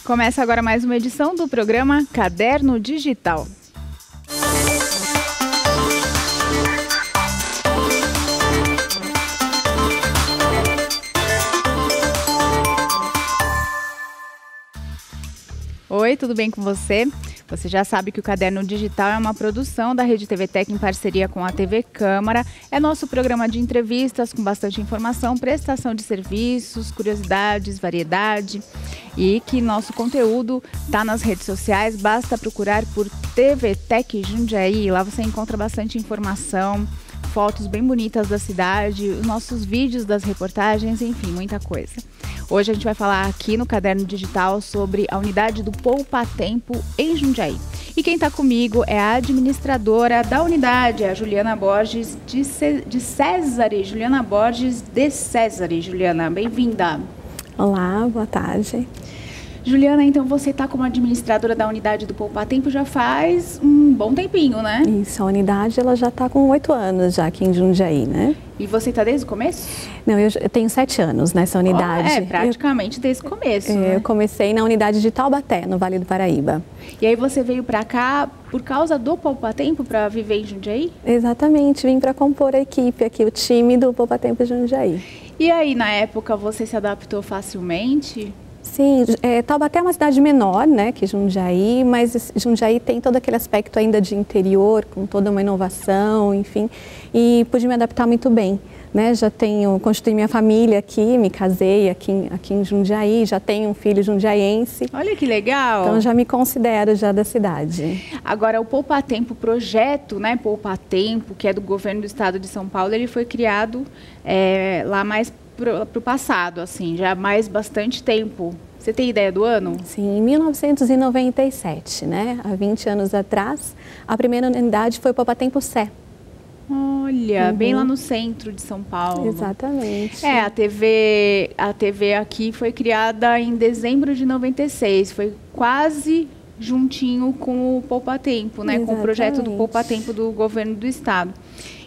Começa agora mais uma edição do programa Caderno Digital. Oi, tudo bem com você? Você já sabe que o Caderno Digital é uma produção da Rede TV Tec em parceria com a TV Câmara. É nosso programa de entrevistas com bastante informação, prestação de serviços, curiosidades, variedade. E que nosso conteúdo está nas redes sociais, basta procurar por TV Tec Jundiaí. Lá você encontra bastante informação, fotos bem bonitas da cidade, os nossos vídeos das reportagens, enfim, muita coisa. Hoje a gente vai falar aqui no Caderno Digital sobre a unidade do Poupa Tempo em Jundiaí. E quem está comigo é a administradora da unidade, a Juliana Borges de Césare. Juliana Borges de Césare. Juliana, bem-vinda. Olá, boa tarde. Juliana, então você está como administradora da unidade do Poupa Tempo já faz um bom tempinho, né? Isso, a unidade ela já está com 8 anos já aqui em Jundiaí, né? E você está desde o começo? Não, eu tenho 7 anos nessa unidade. Praticamente desde o começo, né? Eu comecei na unidade de Taubaté, no Vale do Paraíba. E aí você veio para cá por causa do Poupa Tempo para viver em Jundiaí? Exatamente, vim para compor a equipe aqui, o time do Poupa Tempo Jundiaí. E aí, na época, você se adaptou facilmente? Sim, Taubaté é uma cidade menor, né, que Jundiaí, mas Jundiaí tem todo aquele aspecto ainda de interior, com toda uma inovação, enfim, e pude me adaptar muito bem, né, constituí minha família aqui, me casei aqui em Jundiaí, já tenho um filho jundiaense. Olha que legal! Então já me considero já da cidade. Agora, o Poupa Tempo, projeto, né, Poupa Tempo, que é do governo do estado de São Paulo, ele foi criado lá mais para o passado, assim, já há bastante tempo. Você tem ideia do ano? Sim, em 1997, né? Há 20 anos atrás, a primeira unidade foi o Poupa Tempo Sé. Olha, bem lá no centro de São Paulo. Exatamente. A TV aqui foi criada em dezembro de 96, foi quase juntinho com o Poupa Tempo, né? Exatamente. Com o projeto do Poupa Tempo do governo do estado.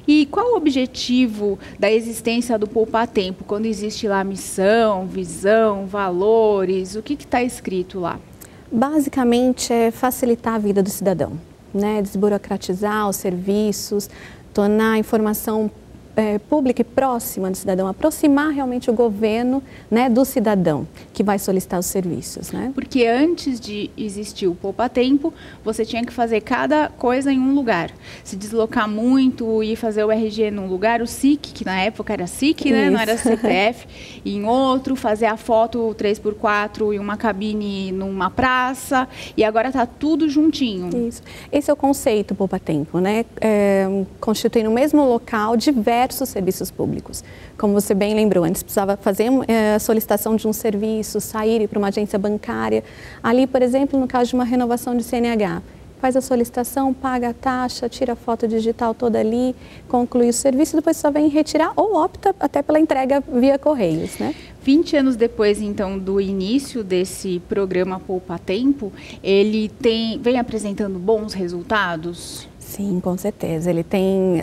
E qual o objetivo da existência do Poupa Tempo? Quando existe lá missão, visão, valores, o que está escrito lá? Basicamente é facilitar a vida do cidadão, né? Desburocratizar os serviços, tornar a informação pública e próxima do cidadão, aproximar realmente o governo, né, do cidadão que vai solicitar os serviços, né? Porque antes de existir o Poupa Tempo, você tinha que fazer cada coisa em um lugar. Se deslocar muito e fazer o RG num lugar, o SIC, que na época era SIC, né, não era CPF, e em outro, fazer a foto 3x4 em uma cabine numa praça, e agora está tudo juntinho. Isso. Esse é o conceito Poupa Tempo, né? Constitui no mesmo local diversos serviços públicos. Como você bem lembrou, antes precisava fazer a solicitação de um serviço, sair para uma agência bancária. Ali, por exemplo, no caso de uma renovação de CNH, faz a solicitação, paga a taxa, tira a foto digital toda ali, conclui o serviço e depois só vem retirar ou opta até pela entrega via Correios, né? 20 anos depois, então, do início desse programa Poupa Tempo, ele vem apresentando bons resultados? Sim, com certeza. Ele tem,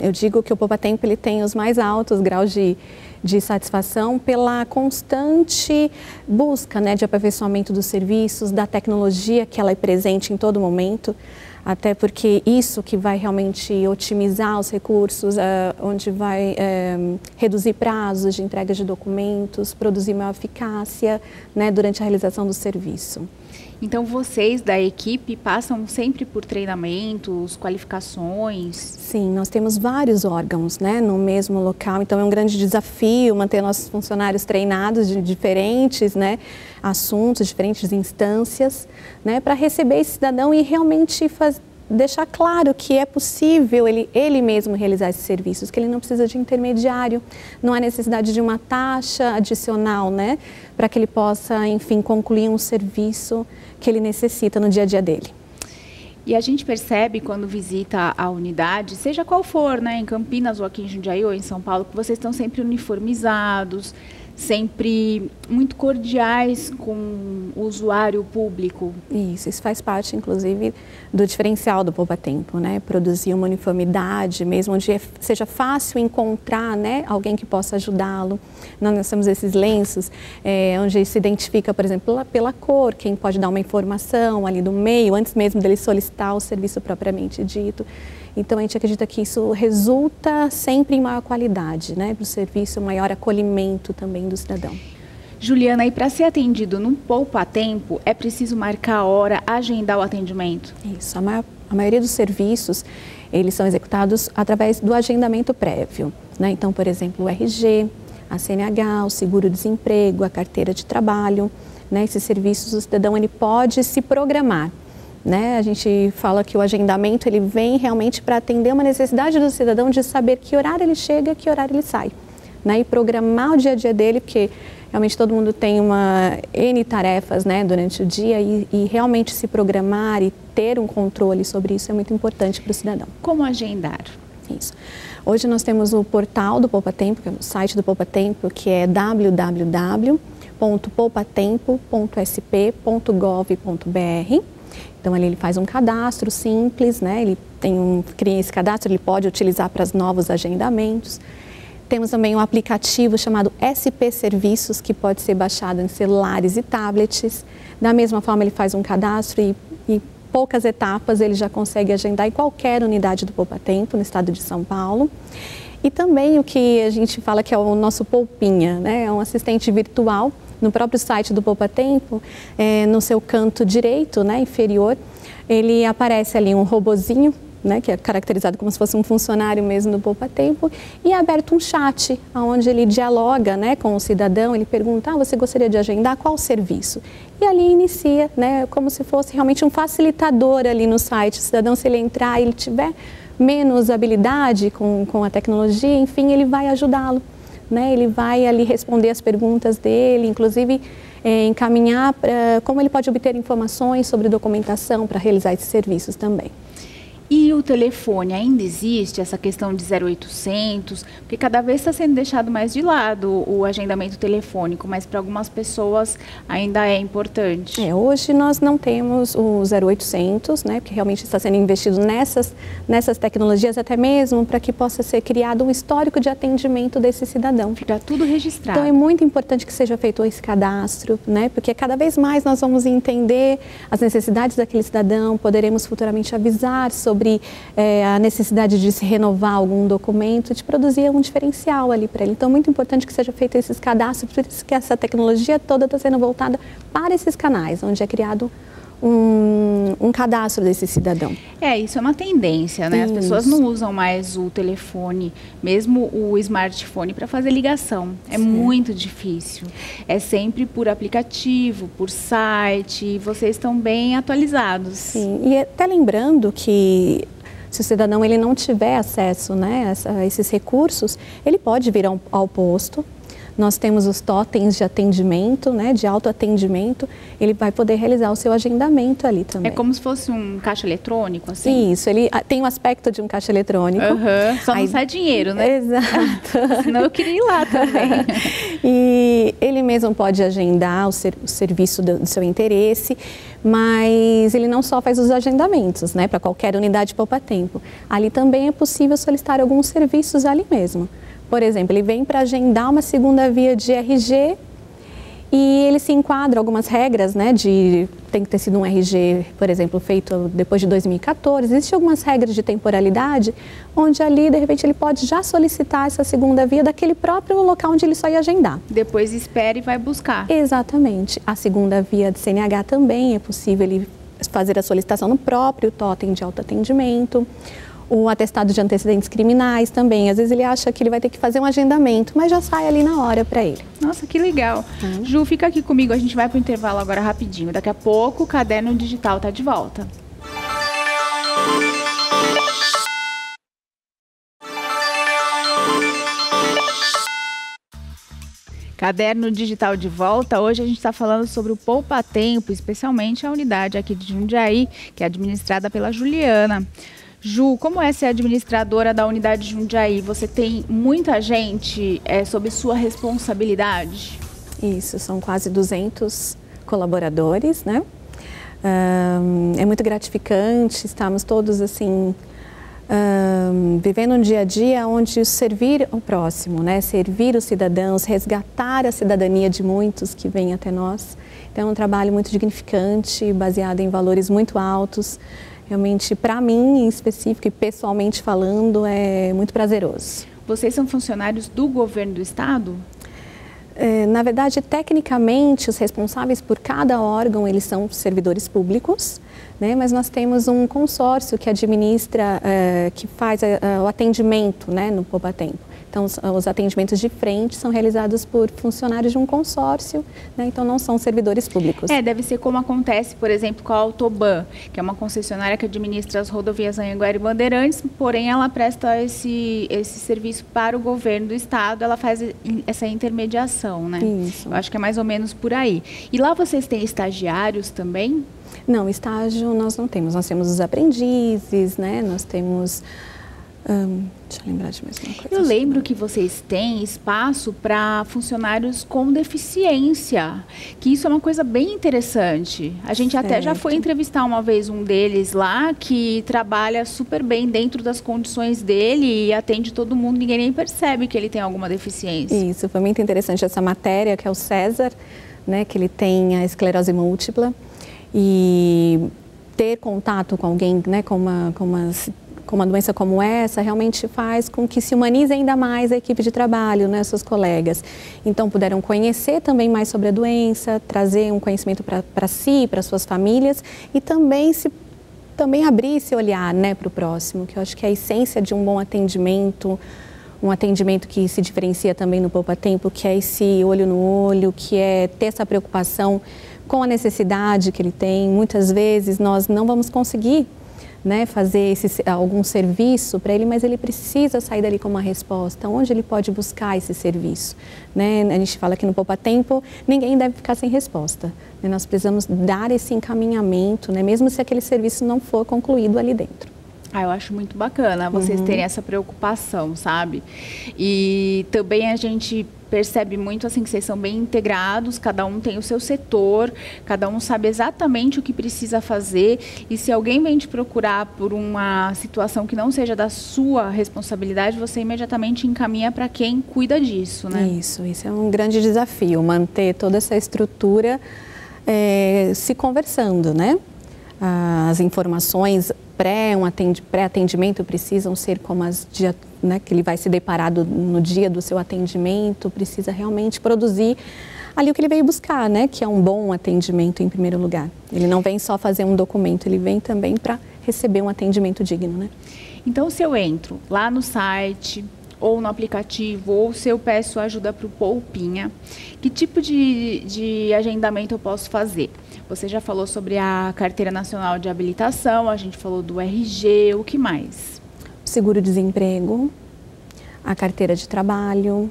eu digo que o Poupa Tempo ele tem os mais altos graus de satisfação pela constante busca, né, de aperfeiçoamento dos serviços, da tecnologia que ela é presente em todo momento, até porque isso que vai realmente otimizar os recursos, onde vai reduzir prazos de entrega de documentos, produzir maior eficácia, né, durante a realização do serviço. Então, vocês da equipe passam sempre por treinamentos, qualificações? Sim, nós temos vários órgãos, né, no mesmo local, então é um grande desafio manter nossos funcionários treinados de diferentes, né, assuntos, diferentes instâncias, né, para receber esse cidadão e realmente deixar claro que é possível ele mesmo realizar esses serviços, que ele não precisa de intermediário, não há necessidade de uma taxa adicional, né, para que ele possa, enfim, concluir um serviço que ele necessita no dia a dia dele. E a gente percebe quando visita a unidade, seja qual for, né, em Campinas ou aqui em Jundiaí ou em São Paulo, que vocês estão sempre uniformizados, sempre muito cordiais com o usuário público. Isso faz parte, inclusive, do diferencial do Poupa Tempo, né? Produzir uma uniformidade, mesmo onde seja fácil encontrar, né, alguém que possa ajudá-lo. Nós temos esses lenços, onde se identifica, por exemplo, pela cor, quem pode dar uma informação ali do meio, antes mesmo dele solicitar o serviço propriamente dito. Então, a gente acredita que isso resulta sempre em maior qualidade, né, para o serviço, maior acolhimento também do cidadão. Juliana, e para ser atendido num Poupa Tempo, é preciso marcar a hora, agendar o atendimento? Isso, a maioria dos serviços, eles são executados através do agendamento prévio, né? Então, por exemplo, o RG, a CNH, o seguro-desemprego, a carteira de trabalho, né? Esses serviços o cidadão ele pode se programar. Né? A gente fala que o agendamento ele vem realmente para atender uma necessidade do cidadão de saber que horário ele chega, que horário ele sai, né? E programar o dia a dia dele, porque realmente todo mundo tem N tarefas, né, durante o dia e realmente se programar e ter um controle sobre isso é muito importante para o cidadão. Como agendar? Isso. Hoje nós temos o portal do Poupa Tempo, que é o site do Poupa Tempo, que é www.poupatempo.sp.gov.br. Então, ali ele faz um cadastro simples, né? Ele cria esse cadastro, ele pode utilizar para os novos agendamentos. Temos também um aplicativo chamado SP Serviços, que pode ser baixado em celulares e tablets. Da mesma forma, ele faz um cadastro e em poucas etapas ele já consegue agendar em qualquer unidade do Poupa Tempo, no estado de São Paulo. E também o que a gente fala que é o nosso Poupinha, né? É um assistente virtual. No próprio site do Poupa Tempo, no seu canto direito, né, inferior, ele aparece ali um robozinho, né, que é caracterizado como se fosse um funcionário mesmo do Poupa Tempo, e é aberto um chat, onde ele dialoga, né, com o cidadão, ele pergunta, você gostaria de agendar qual serviço? E ali inicia, né, como se fosse realmente um facilitador ali no site. O cidadão, se ele entrar e ele tiver menos habilidade com a tecnologia, enfim, ele vai ajudá-lo. Né, ele vai ali responder as perguntas dele, inclusive encaminhar como ele pode obter informações sobre documentação para realizar esses serviços também. E o telefone, ainda existe essa questão de 0800? Porque cada vez está sendo deixado mais de lado o agendamento telefônico, mas para algumas pessoas ainda é importante. Hoje nós não temos o 0800, né, porque realmente está sendo investido nessas tecnologias, até mesmo para que possa ser criado um histórico de atendimento desse cidadão. Fica tudo registrado. Então é muito importante que seja feito esse cadastro, né, porque cada vez mais nós vamos entender as necessidades daquele cidadão, poderemos futuramente avisar sobre a necessidade de se renovar algum documento, de produzir um diferencial ali para ele. Então, é muito importante que seja feito esses cadastros, por isso que essa tecnologia toda está sendo voltada para esses canais, onde é criado um cadastro desse cidadão. Isso é uma tendência, né? As pessoas não usam mais o telefone, mesmo o smartphone, para fazer ligação. É muito difícil. É sempre por aplicativo, por site, e vocês estão bem atualizados. Sim, e até lembrando que se o cidadão ele não tiver acesso, né, a esses recursos, ele pode vir ao posto. Nós temos os totens de atendimento, né, de autoatendimento. Ele vai poder realizar o seu agendamento ali também. É como se fosse um caixa eletrônico, assim? Isso, ele tem o aspecto de um caixa eletrônico. Só não sai dinheiro, né? Exato. Senão eu queria ir lá também. E ele mesmo pode agendar o serviço do seu interesse, mas ele não só faz os agendamentos, né, para qualquer unidade Poupa Tempo. Ali também é possível solicitar alguns serviços ali mesmo. Por exemplo, ele vem para agendar uma segunda via de RG e ele se enquadra algumas regras, né, tem que ter sido um RG, por exemplo, feito depois de 2014. Existem algumas regras de temporalidade, onde ali, de repente, ele pode já solicitar essa segunda via daquele próprio local onde ele só ia agendar. Depois espera e vai buscar. Exatamente. A segunda via de CNH também é possível ele fazer a solicitação no próprio totem de autoatendimento. O atestado de antecedentes criminais também. Às vezes ele acha que ele vai ter que fazer um agendamento, mas já sai ali na hora para ele. Nossa, que legal. Ju, fica aqui comigo, a gente vai para o intervalo agora rapidinho. Daqui a pouco o Caderno Digital está de volta. Caderno Digital de volta. Hoje a gente está falando sobre o Poupa Tempo, especialmente a unidade aqui de Jundiaí, que é administrada pela Juliana. Ju, como é ser administradora da unidade de Jundiaí? Você tem muita gente sob sua responsabilidade? Isso, são quase 200 colaboradores, né? É muito gratificante, estamos todos assim, vivendo um dia a dia onde servir ao próximo, né? Servir os cidadãos, resgatar a cidadania de muitos que vêm até nós. Então é um trabalho muito dignificante, baseado em valores muito altos. Realmente, para mim, em específico e pessoalmente falando, é muito prazeroso. Vocês são funcionários do governo do estado? Na verdade, tecnicamente, os responsáveis por cada órgão, eles são servidores públicos, né? Mas nós temos um consórcio que administra, que faz o atendimento, né, no poupatempo. Então, os atendimentos de frente são realizados por funcionários de um consórcio, né? Então não são servidores públicos. Deve ser como acontece, por exemplo, com a Autoban, que é uma concessionária que administra as rodovias Anhanguera e Bandeirantes, porém ela presta esse serviço para o governo do estado, ela faz essa intermediação, né? Isso. Eu acho que é mais ou menos por aí. E lá vocês têm estagiários também? Não, estágio nós não temos. Nós temos os aprendizes, né? Nós temos... deixa eu lembrar de mais uma coisa. Eu lembro que vocês têm espaço para funcionários com deficiência, que isso é uma coisa bem interessante. A gente até já foi entrevistar uma vez um deles lá, que trabalha super bem dentro das condições dele e atende todo mundo, ninguém nem percebe que ele tem alguma deficiência. Isso, foi muito interessante essa matéria, que é o César, né, que ele tem a esclerose múltipla, e ter contato com alguém, né, com uma doença como essa, realmente faz com que se humanize ainda mais a equipe de trabalho, né, seus colegas. Então, puderam conhecer também mais sobre a doença, trazer um conhecimento para si, para suas famílias, e também abrir esse olhar, né, para o próximo, que eu acho que é a essência de um bom atendimento, um atendimento que se diferencia também no poupatempo, que é esse olho no olho, que é ter essa preocupação com a necessidade que ele tem. Muitas vezes nós não vamos conseguir, né, fazer algum serviço para ele, mas ele precisa sair dali com uma resposta. Onde ele pode buscar esse serviço? Né? A gente fala que no poupatempo ninguém deve ficar sem resposta. Né? Nós precisamos dar esse encaminhamento, né, mesmo se aquele serviço não for concluído ali dentro. Eu acho muito bacana vocês terem essa preocupação, sabe? E também a gente percebe muito assim que vocês são bem integrados, cada um tem o seu setor, cada um sabe exatamente o que precisa fazer, e se alguém vem te procurar por uma situação que não seja da sua responsabilidade, você imediatamente encaminha para quem cuida disso, né? Isso é um grande desafio, manter toda essa estrutura se conversando, né? As informações pré-atendimento precisam ser como as né, que ele vai se deparar no dia do seu atendimento, precisa realmente produzir ali o que ele veio buscar, né, que é um bom atendimento em primeiro lugar. Ele não vem só fazer um documento, ele vem também para receber um atendimento digno, né? Então, se eu entro lá no site ou no aplicativo, ou se eu peço ajuda para o Poupinha, que tipo de agendamento eu posso fazer? Você já falou sobre a Carteira Nacional de Habilitação, a gente falou do RG, o que mais? Seguro-desemprego, a carteira de trabalho,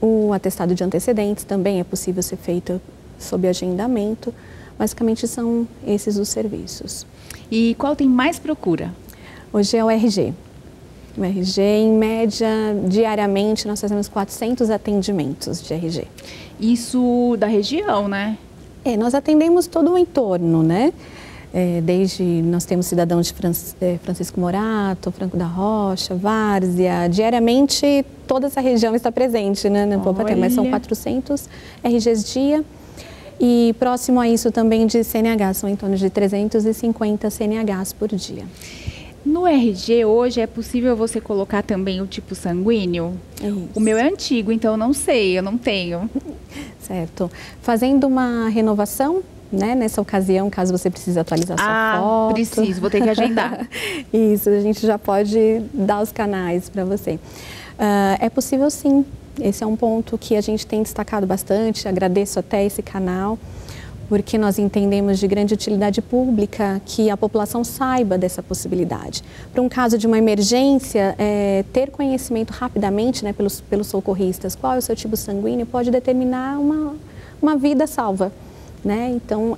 o atestado de antecedentes também é possível ser feito sob agendamento. Basicamente são esses os serviços. E qual tem mais procura? Hoje é o RG. O RG, em média, diariamente, nós fazemos 400 atendimentos de RG. Isso da região, né? Nós atendemos todo o entorno, né? Nós temos cidadãos de Francisco Morato, Franco da Rocha, Várzea. Diariamente, toda essa região está presente, né, no poupatempo, mas são 400 RGs dia. E próximo a isso também de CNH, são em torno de 350 CNHs por dia. No RG hoje é possível você colocar também o tipo sanguíneo? Isso. O meu é antigo, então eu não sei, eu não tenho. Certo. Fazendo uma renovação, né, nessa ocasião, caso você precise atualizar sua foto. Preciso, vou ter que agendar. Isso, a gente já pode dar os canais para você. É possível sim, esse é um ponto que a gente tem destacado bastante, agradeço até esse canal, porque nós entendemos de grande utilidade pública que a população saiba dessa possibilidade. Para um caso de uma emergência, ter conhecimento rapidamente, né, pelos socorristas, qual é o seu tipo sanguíneo, pode determinar uma vida salva. né? Então,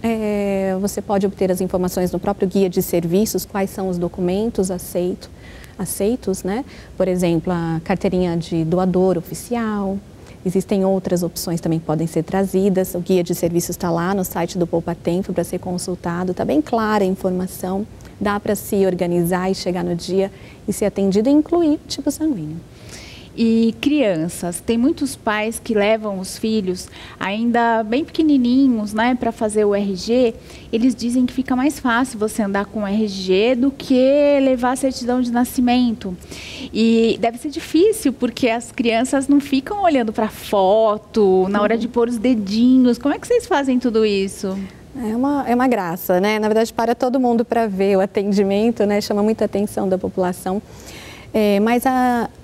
você pode obter as informações no próprio guia de serviços, quais são os documentos aceitos, né? Por exemplo, a carteirinha de doador oficial. Existem outras opções também que podem ser trazidas. O guia de serviços está lá no site do Poupa Tempo para ser consultado. Está bem clara a informação. Dá para se organizar e chegar no dia e ser atendido e incluir o tipo sanguíneo. E crianças, tem muitos pais que levam os filhos ainda bem pequenininhos, né, para fazer o RG. Eles dizem que fica mais fácil você andar com o RG do que levar a certidão de nascimento. E deve ser difícil, porque as crianças não ficam olhando para a foto na hora de pôr os dedinhos. Como é que vocês fazem tudo isso? É uma graça, né? Na verdade, para todo mundo para ver o atendimento, né? Chama muita atenção da população. Mas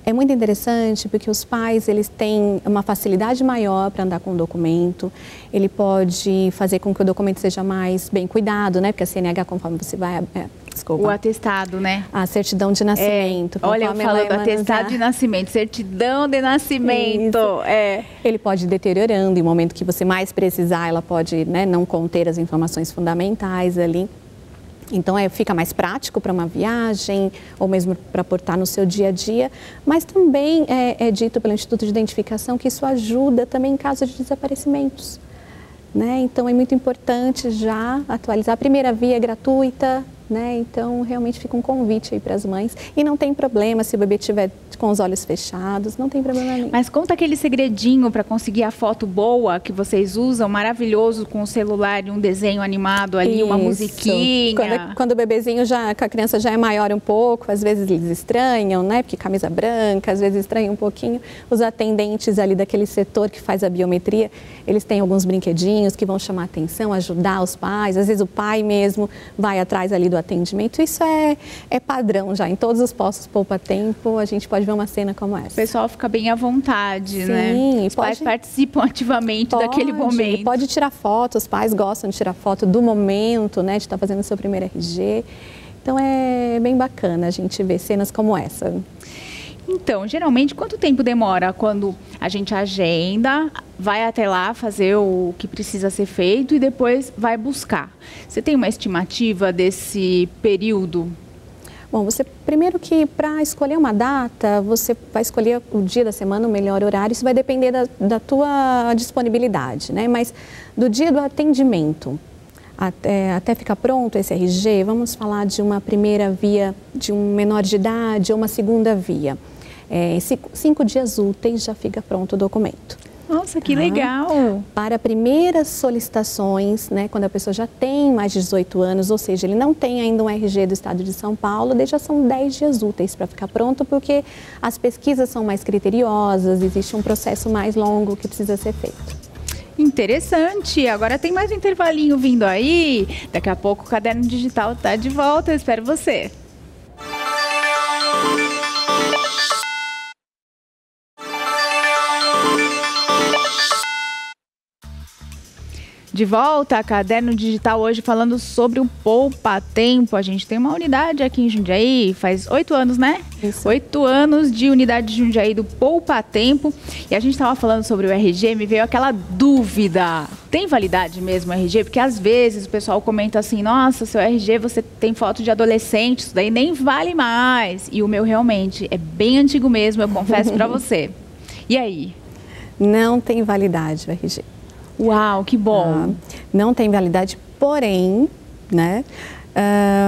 é muito interessante porque os pais, eles têm uma facilidade maior para andar com o documento. Ele pode fazer com que o documento seja mais bem cuidado, né? Porque a CNH, conforme você vai... Desculpa. O atestado, né? A certidão de nascimento. Olha, eu falando atestado de nascimento, certidão de nascimento. Ele pode ir deteriorando, e no momento que você mais precisar, ela pode, né, não conter as informações fundamentais ali. Então, fica mais prático para uma viagem ou mesmo para portar no seu dia a dia, mas também é dito pelo Instituto de Identificação que isso ajuda também em caso de desaparecimentos, né? Então, é muito importante já atualizar. A primeira via é gratuita, né? Então, realmente fica um convite aí para as mães. E não tem problema se o bebê estiver com os olhos fechados, não tem problema nenhum. Mas conta aquele segredinho para conseguir a foto boa que vocês usam, maravilhoso, com o celular e um desenho animado ali, uma musiquinha. Quando o bebezinho a criança já é maior um pouco, às vezes eles estranham, né? Porque camisa branca, às vezes estranham um pouquinho. Os atendentes ali daquele setor que faz a biometria, eles têm alguns brinquedinhos que vão chamar a atenção, ajudar os pais. Às vezes o pai mesmo vai atrás ali do atendimento. Isso é padrão já. Em todos os postos Poupa Tempo, a gente pode ver uma cena como essa. O pessoal fica bem à vontade, sim, né? Os pais participam ativamente daquele momento. Pode tirar foto, os pais gostam de tirar foto do momento, né? De estar fazendo o seu primeiro RG. Então, é bem bacana a gente ver cenas como essa. Então, geralmente, quanto tempo demora quando a gente agenda, vai até lá fazer o que precisa ser feito e depois vai buscar? Você tem uma estimativa desse período? Bom, primeiro que para escolher uma data, você vai escolher o dia da semana, o melhor horário, isso vai depender da tua disponibilidade, né? Mas do dia do atendimento até ficar pronto esse RG, vamos falar de uma primeira via de um menor de idade ou uma segunda via. 5 dias úteis já fica pronto o documento. Nossa, que legal! Para primeiras solicitações, né, quando a pessoa já tem mais de 18 anos, ou seja, ele não tem ainda um RG do estado de São Paulo, daí já são 10 dias úteis para ficar pronto, porque as pesquisas são mais criteriosas, existe um processo mais longo que precisa ser feito. Interessante! Agora tem mais um intervalinho vindo aí, daqui a pouco o Caderno Digital está de volta, eu espero você! De volta a Caderno Digital hoje falando sobre o Poupa Tempo. A gente tem uma unidade aqui em Jundiaí, faz 8 anos, né? Isso. 8 anos de unidade de Jundiaí do Poupa Tempo. E a gente estava falando sobre o RG, me veio aquela dúvida. Tem validade mesmo o RG? Porque às vezes o pessoal comenta assim, nossa, seu RG você tem foto de adolescente, isso daí nem vale mais. E o meu realmente é bem antigo mesmo, eu confesso para você. E aí? Não tem validade o RG. Uau, que bom! Não tem validade, porém, né,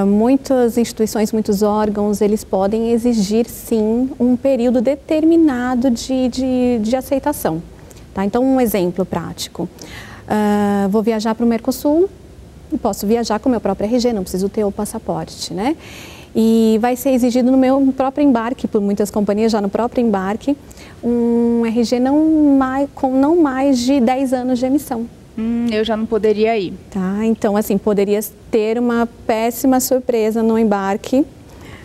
muitas instituições, muitos órgãos, eles podem exigir, sim, um período determinado de aceitação. Tá? Então, um exemplo prático. Vou viajar para o Mercosul e posso viajar com o meu próprio RG, não preciso ter o passaporte, né? E vai ser exigido no meu próprio embarque, por muitas companhias, já no próprio embarque, um RG com não mais de 10 anos de emissão. Eu já não poderia ir. Tá, então assim, poderia ter uma péssima surpresa no embarque,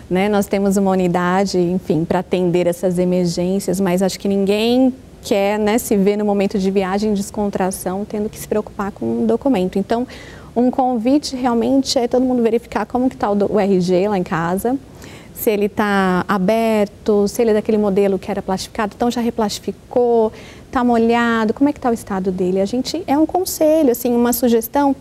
né? Nós temos uma unidade, enfim, para atender essas emergências, mas acho que ninguém quer, né, se ver no momento de viagem, descontração, tendo que se preocupar com o documento. Então, um convite realmente é todo mundo verificar como que está o RG lá em casa, se ele está aberto, se ele é daquele modelo que era plastificado, então já replastificou, está molhado, como é que está o estado dele? É um conselho, assim, uma sugestão,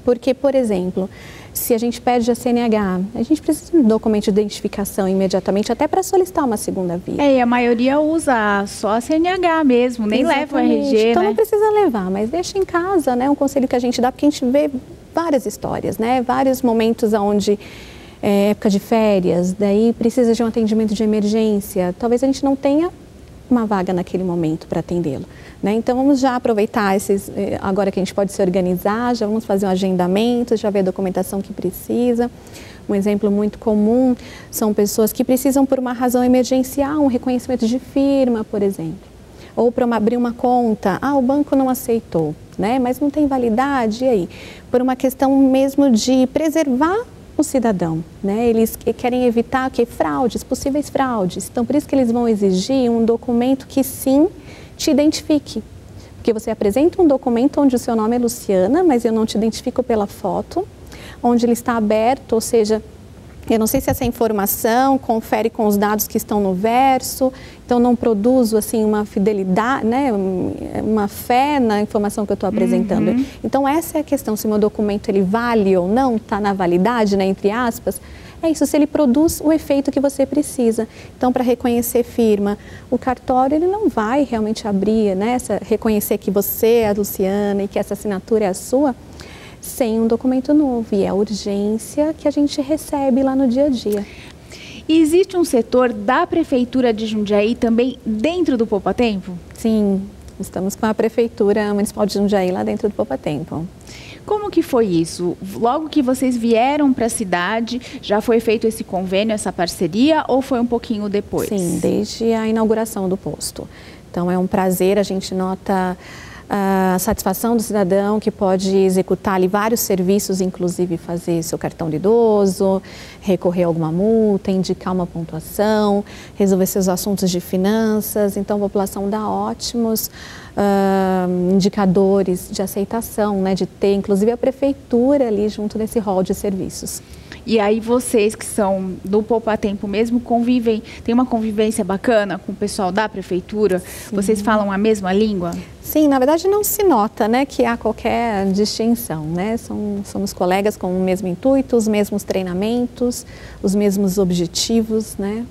porque, por exemplo, se a gente pede a CNH, a gente precisa de um documento de identificação imediatamente, até para solicitar uma segunda via. E a maioria usa só a CNH mesmo, nem leva o RG, então né? não precisa levar, mas deixa em casa, né? Um conselho que a gente dá, porque a gente vê várias histórias, né? Vários momentos onde época de férias, daí precisa de um atendimento de emergência, talvez a gente não tenha uma vaga naquele momento para atendê-lo, né? Então vamos já aproveitar agora que a gente pode se organizar, já vamos fazer um agendamento, já ver a documentação que precisa. Um exemplo muito comum são pessoas que precisam por uma razão emergencial, um reconhecimento de firma, por exemplo, ou para abrir uma conta, o banco não aceitou, né? Mas não tem validade, e aí? Por uma questão mesmo de preservar o cidadão, né? Eles querem evitar fraudes, possíveis fraudes. Então, por isso que eles vão exigir um documento que sim te identifique. Porque você apresenta um documento onde o seu nome é Luciana, mas eu não te identifico pela foto, onde ele está aberto, ou seja, eu não sei se essa informação confere com os dados que estão no verso, então não produzo assim uma fidelidade, né, uma fé na informação que eu estou apresentando. Então essa é a questão, se o meu documento ele vale ou não, está na validade, né, entre aspas, é isso, se ele produz o efeito que você precisa. Então, para reconhecer firma, o cartório ele não vai realmente abrir, né, reconhecer que você é a Luciana e que essa assinatura é a sua, sem um documento novo, e é a urgência que a gente recebe lá no dia a dia. E existe um setor da Prefeitura de Jundiaí também dentro do Poupa Tempo? Sim, estamos com a Prefeitura Municipal de Jundiaí lá dentro do Poupa Tempo. Como que foi isso? Logo que vocês vieram para a cidade, já foi feito esse convênio, essa parceria, ou foi um pouquinho depois? Sim, desde a inauguração do posto. Então é um prazer, a gente nota a satisfação do cidadão que pode executar ali vários serviços, inclusive fazer seu cartão de idoso, recorrer a alguma multa, indicar uma pontuação, resolver seus assuntos de finanças. Então a população dá ótimos indicadores de aceitação, né, de ter inclusive a prefeitura ali junto nesse rol de serviços. E aí vocês que são do Poupa Tempo mesmo convivem, tem uma convivência bacana com o pessoal da prefeitura? Sim. Vocês falam a mesma língua? Sim, na verdade não se nota, né, que há qualquer distinção, né? Somos colegas com o mesmo intuito, os mesmos treinamentos, os mesmos objetivos, né?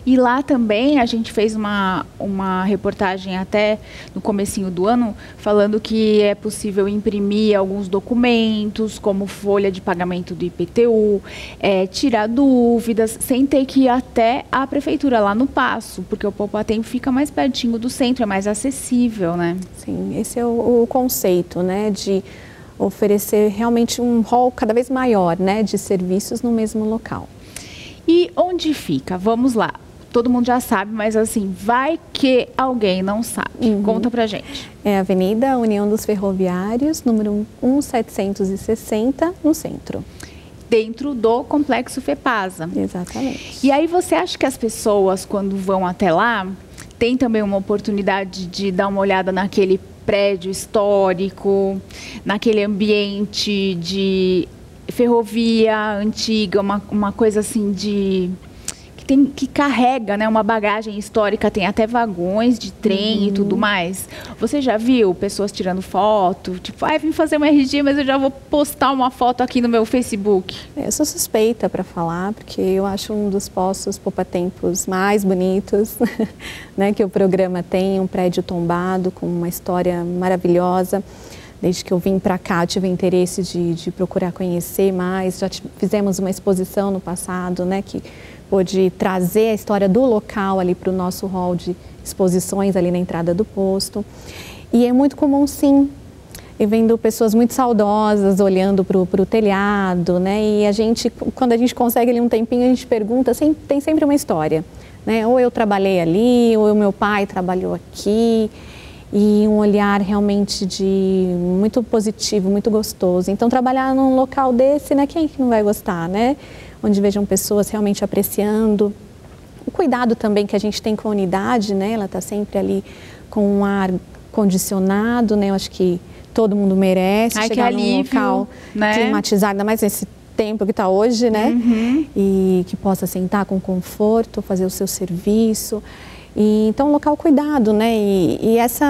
E lá também a gente fez uma reportagem até no comecinho do ano, falando que é possível imprimir alguns documentos, como folha de pagamento do IPTU, tirar dúvidas, sem ter que ir até a prefeitura, lá no Paço, porque o Poupa Tempo fica mais pertinho do centro, é mais acessível, né? Sim, esse é o conceito, né, de oferecer realmente um rol cada vez maior, né, de serviços no mesmo local. E onde fica? Vamos lá. Todo mundo já sabe, mas assim, vai que alguém não sabe. Conta pra gente. É a Avenida União dos Ferroviários, número 1760, no centro. Dentro do Complexo FEPASA. Exatamente. E aí você acha que as pessoas, quando vão até lá, tem também uma oportunidade de dar uma olhada naquele prédio histórico, naquele ambiente de ferrovia antiga, uma coisa assim que carrega, né, uma bagagem histórica, tem até vagões de trem e tudo mais. Você já viu pessoas tirando foto, tipo, vim fazer um RG, mas eu já vou postar uma foto aqui no meu Facebook? Eu sou suspeita para falar, porque eu acho um dos postos Poupa Tempos mais bonitos, né, que o programa tem, um prédio tombado com uma história maravilhosa. Desde que eu vim para cá, eu tive interesse de procurar conhecer mais. Já fizemos uma exposição no passado, né, que pôde trazer a história do local ali para o nosso hall de exposições ali na entrada do posto. E é muito comum, sim, e vendo pessoas muito saudosas olhando para o telhado, né? E quando a gente consegue ali um tempinho, a gente pergunta, tem sempre uma história, né? Ou eu trabalhei ali, ou o meu pai trabalhou aqui. E um olhar realmente muito positivo, muito gostoso. Então, trabalhar num local desse, né, quem é que não vai gostar, né? Onde vejam pessoas realmente apreciando. O cuidado também que a gente tem com a unidade, né? Ela está sempre ali com um ar condicionado, né? Eu acho que todo mundo merece chegar num local, né, climatizado, ainda mais nesse tempo que está hoje, né? E que possa sentar com conforto, fazer o seu serviço. E, então, um local cuidado, né? E essa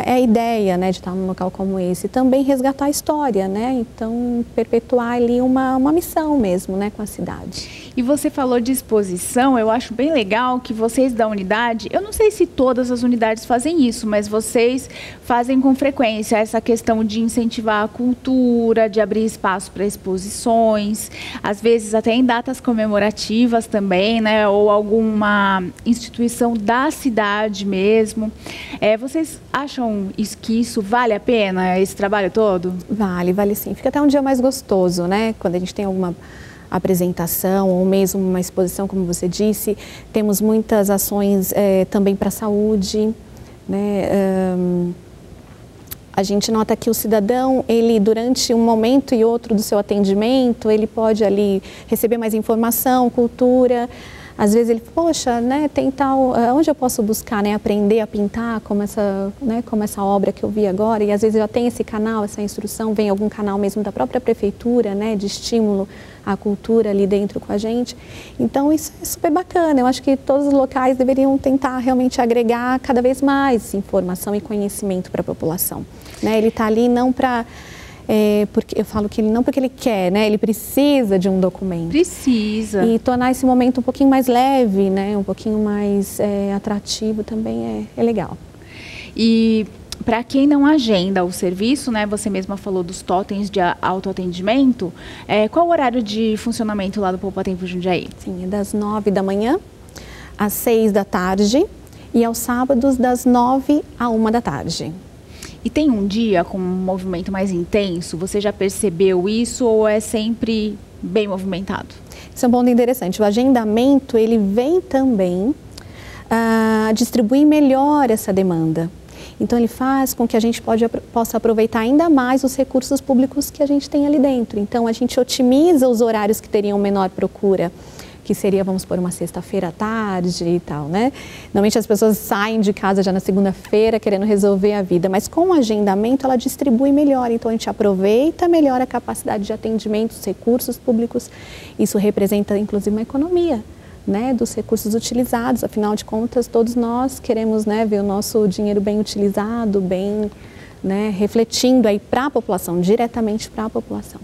é a ideia, né, de estar num local como esse. Também resgatar a história, né? Então, perpetuar ali uma missão mesmo, né, com a cidade. E você falou de exposição, eu acho bem legal que vocês da unidade, eu não sei se todas as unidades fazem isso, mas vocês fazem com frequência essa questão de incentivar a cultura, de abrir espaço para exposições, às vezes até em datas comemorativas também, né? Ou alguma instituição da cidade mesmo. Vocês acham que isso vale a pena, esse trabalho todo? Vale sim. Fica até um dia mais gostoso, né? Quando a gente tem alguma apresentação ou mesmo uma exposição, como você disse. Temos muitas ações também para a saúde, né? A gente nota que o cidadão, ele durante um momento e outro do seu atendimento, ele pode ali receber mais informação, cultura. Às vezes ele, poxa, né, tem tal, onde eu posso buscar, né, aprender a pintar como essa obra que eu vi agora, e às vezes já tem esse canal, essa instrução, vem algum canal mesmo da própria prefeitura, né, de estímulo à cultura ali dentro com a gente. Então isso é super bacana, eu acho que todos os locais deveriam tentar realmente agregar cada vez mais informação e conhecimento para a população, né, ele está ali não para... porque eu falo que ele não porque ele quer, né? Ele precisa de um documento. Precisa. E tornar esse momento um pouquinho mais leve, né? Um pouquinho mais atrativo também é legal. E para quem não agenda o serviço, né? Você mesma falou dos totens de autoatendimento. Qual o horário de funcionamento lá do Poupa Tempo Jundiaí? Sim, é das 9 da manhã às 6 da tarde e aos sábados das 9 à 1 da tarde. E tem um dia com um movimento mais intenso? Você já percebeu isso ou é sempre bem movimentado? Isso é um ponto interessante. O agendamento, ele vem também distribuir melhor essa demanda. Então, ele faz com que a gente possa aproveitar ainda mais os recursos públicos que a gente tem ali dentro. Então, a gente otimiza os horários que teriam menor procura, que seria, vamos supor, uma sexta-feira à tarde e tal, né? Normalmente as pessoas saem de casa já na segunda-feira querendo resolver a vida, mas com o agendamento ela distribui melhor, então a gente aproveita melhor a capacidade de atendimento, os recursos públicos, isso representa inclusive uma economia, né, dos recursos utilizados, afinal de contas todos nós queremos, né, ver o nosso dinheiro bem utilizado, bem, né, refletindo aí para a população, diretamente para a população.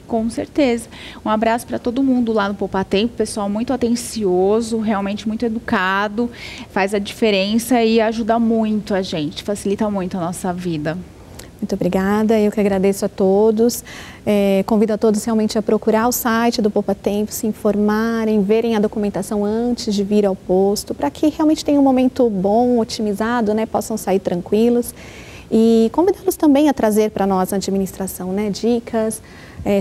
Com certeza. Um abraço para todo mundo lá no Poupa Tempo, pessoal muito atencioso, realmente muito educado, faz a diferença e ajuda muito a gente, facilita muito a nossa vida. Muito obrigada, eu que agradeço a todos, convido a todos realmente a procurar o site do Poupa Tempo, se informarem, verem a documentação antes de vir ao posto, para que realmente tenham um momento bom, otimizado, né, possam sair tranquilos. E convidá-los também a trazer para nós, a administração, né, dicas,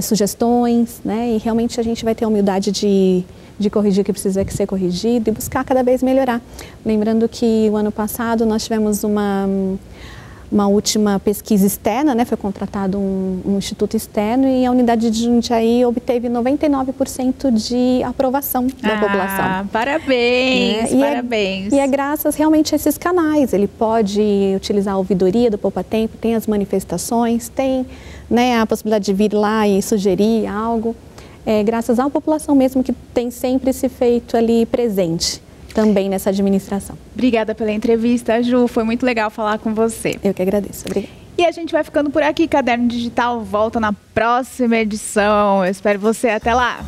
sugestões, né, e realmente a gente vai ter a humildade de corrigir o que precisa ser corrigido e buscar cada vez melhorar. Lembrando que o ano passado nós tivemos uma última pesquisa externa, né, foi contratado um instituto externo e a unidade de Jundiaí obteve 99% de aprovação da população. Parabéns, parabéns. E é graças realmente a esses canais, ele pode utilizar a ouvidoria do Poupa Tempo, tem as manifestações, tem, né, a possibilidade de vir lá e sugerir algo, graças à população mesmo que tem sempre se feito ali presente também nessa administração. Obrigada pela entrevista, Ju. Foi muito legal falar com você. Eu que agradeço. Obrigada. E a gente vai ficando por aqui. Caderno Digital volta na próxima edição. Eu espero você. Até lá.